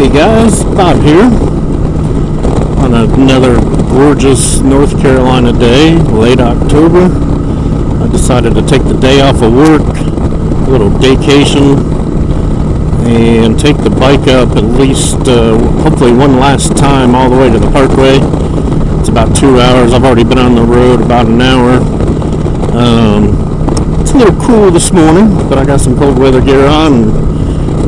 Hey guys, Bob here on another gorgeous North Carolina day, late October. I decided to take the day off of work, a little daycation, and take the bike up at least, hopefully one last time all the way to the Parkway. It's about 2 hours. I've already been on the road about an hour. It's a little cool this morning, but I got some cold weather gear on.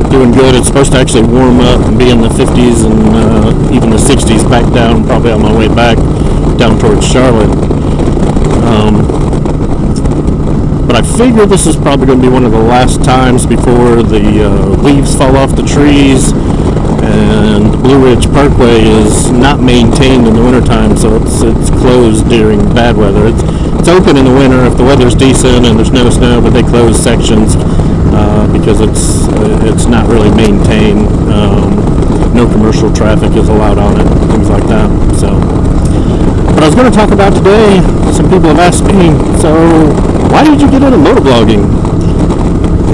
Doing good. It's supposed to actually warm up and be in the 50s and even the 60s back down, probably on my way back down towards Charlotte. But I figure this is probably going to be one of the last times before the leaves fall off the trees, and the Blue Ridge Parkway is not maintained in the wintertime, so it's closed during bad weather. It's open in the winter if the weather's decent and there's no snow, but they close sections because it's not really maintained. No commercial traffic is allowed on it, things like that. So, but I was going to talk about today, some people have asked me, so why did you get into motovlogging?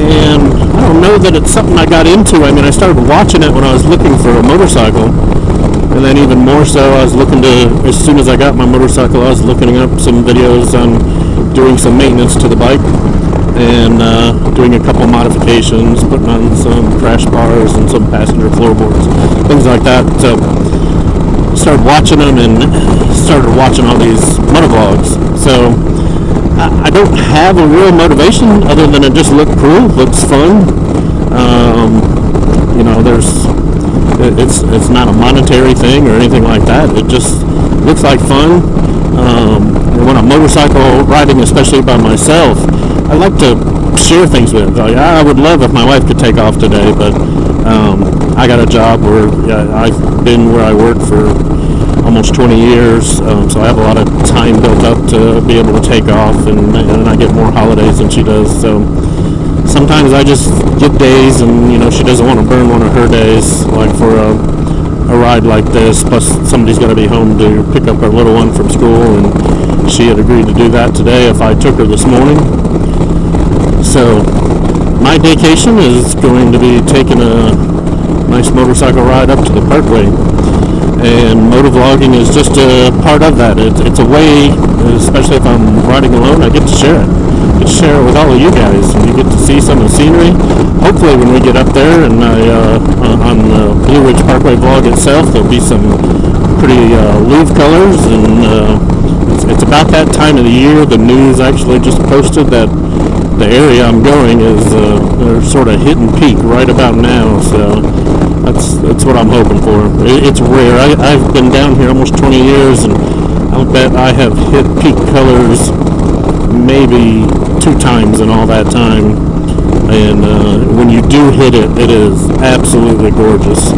And I don't know that it's something I got into. I mean, I started watching it when I was looking for a motorcycle, and then even more so, I was looking to, as soon as I got my motorcycle, I was looking up some videos on doing some maintenance to the bike, and doing a couple modifications, putting on some crash bars and some passenger floorboards, things like that. So started watching them and started watching all these motovlogs. So I don't have a real motivation other than it just looked cool, looks fun. It's not a monetary thing or anything like that. It just looks like fun. When I'm motorcycle riding, especially by myself, I like to share things with. Like, I would love if my wife could take off today, but I got a job where I've been where I work for almost 20 years, so I have a lot of time built up to be able to take off, and I get more holidays than she does. So sometimes I just get days, and she doesn't want to burn one of her days, like for a ride like this. Plus somebody's got to be home to pick up our little one from school, and she had agreed to do that today if I took her this morning. So my daycation is going to be taking a nice motorcycle ride up to the Parkway, and motovlogging is just a part of that. It's a way, especially if I'm riding alone, I get to share it. I get to share it with all of you guys, and you get to see some of the scenery. Hopefully when we get up there, and on the Blue Ridge Parkway vlog itself, there'll be some pretty leaf colors, and it's about that time of the year. The news actually just posted that the area I'm going is they're sort of hitting peak right about now, so that's what I'm hoping for. It's rare. I've been down here almost 20 years, and I'll bet I have hit peak colors maybe 2 times in all that time. And when you do hit it, it is absolutely gorgeous.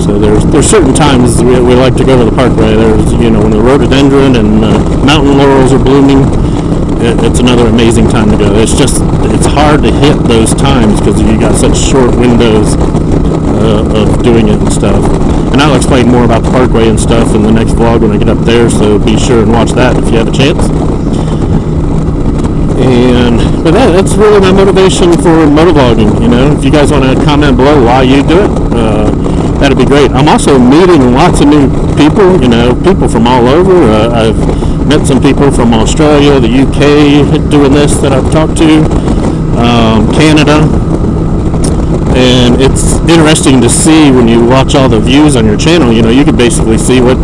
So there's certain times we like to go to the Parkway. There's when the rhododendron and mountain laurels are blooming. It's another amazing time to go. It's hard to hit those times because you got such short windows of doing it and stuff. And I'll explain more about the Parkway and stuff in the next vlog when I get up there, so be sure and watch that if you have a chance. But that's really my motivation for motovlogging. If you guys want to comment below why you do it, that'd be great. I'm also meeting lots of new people, people from all over. I've met some people from Australia, the UK doing this that I've talked to, Canada, and it's interesting to see when you watch all the views on your channel. You can basically see what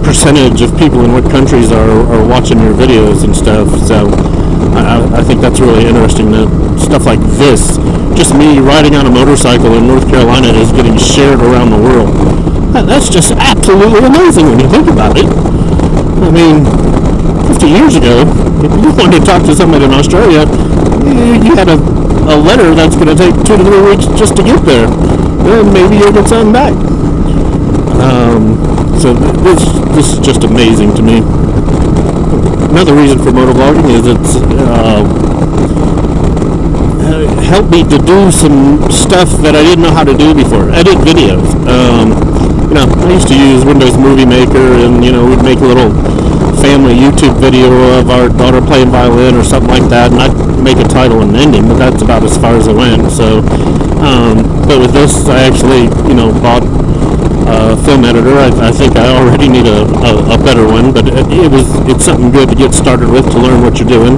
percentage of people in what countries are watching your videos and stuff. So I think that's really interesting that stuff like this, just me riding on a motorcycle in North Carolina, is getting shared around the world. That's just absolutely amazing when you think about it. I mean, 50 years ago, if you wanted to talk to somebody in Australia, you had a letter that's going to take 2 to 3 weeks just to get there. Then maybe you'll get something back. So this is just amazing to me. Another reason for motovlogging is it's helped me to do some stuff that I didn't know how to do before. Edit videos. I used to use Windows Movie Maker, and we'd make a little family YouTube video of our daughter playing violin or something like that, and I'd make a title and ending, but that's about as far as it went. So But with this, I actually, bought a film editor. I think I already need a better one, but it's something good to get started with to learn what you're doing.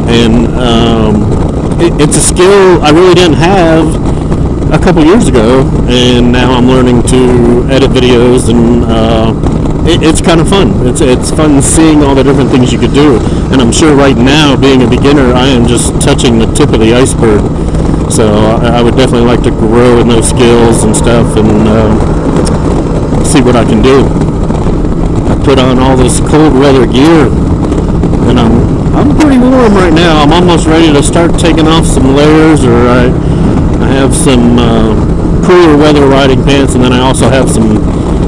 And it's a skill I really didn't have a couple years ago, and now I'm learning to edit videos, and it's kind of fun. It's fun seeing all the different things you could do, and I'm sure right now, being a beginner, I am just touching the tip of the iceberg. So I would definitely like to grow in those skills and stuff, and see what I can do. I put on all this cold weather gear, and I'm pretty warm right now. I'm almost ready to start taking off some layers, or I have some cooler weather riding pants, and then I also have some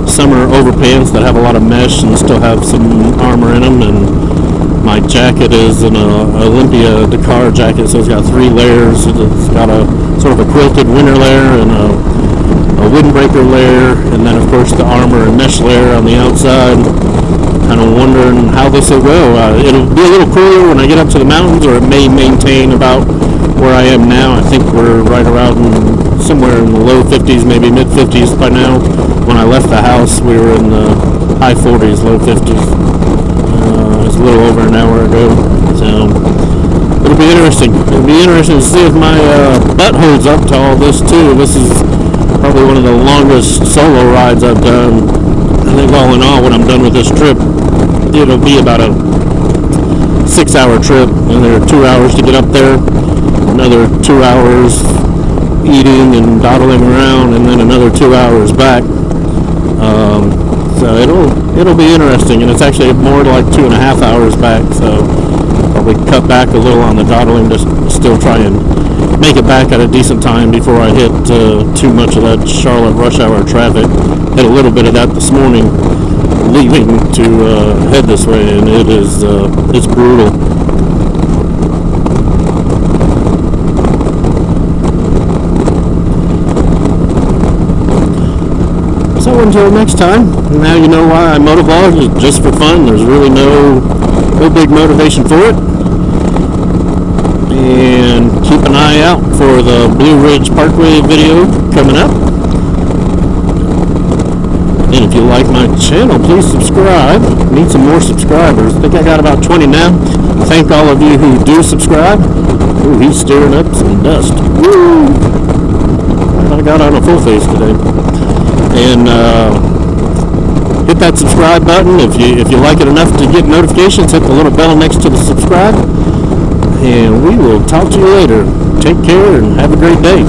summer overpants that have a lot of mesh and still have some armor in them. And my jacket is an Olympia Dakar jacket, so it's got 3 layers. It's got a sort of a quilted winter layer and a windbreaker layer, and then of course the armor and mesh layer on the outside. Kind of wondering how this will go. It'll be a little cooler when I get up to the mountains, or it may maintain about where I am now. I think we're right around somewhere in the low 50s, maybe mid 50s by now. When I left the house, we were in the high 40s, low 50s. It's a little over an hour ago, so it'll be interesting. It'll be interesting to see if my butt holds up to all this too. This is probably one of the longest solo rides I've done. I think all in all, when I'm done with this trip, it'll be about a 6-hour trip, and there are 2 hours to get up there, another 2 hours eating and dawdling around, and then another 2 hours back. So it'll be interesting, and it's actually more like 2.5 hours back. So probably cut back a little on the dawdling to still try and make it back at a decent time before I hit too much of that Charlotte rush hour traffic. Hit a little bit of that this morning, leaving to head this way, and it's brutal. So until next time, now you know why I motovlog, is just for fun. There's really no big motivation for it. And keep an eye out for the Blue Ridge Parkway video coming up. And if you like my channel, please subscribe. Need some more subscribers. I think I got about 20 now. Thank all of you who do subscribe. Ooh, he's stirring up some dust. Woo! I got on a full face today. And hit that subscribe button. If you like it enough to get notifications, hit the little bell next to the subscribe. And we will talk to you later. Take care and have a great day.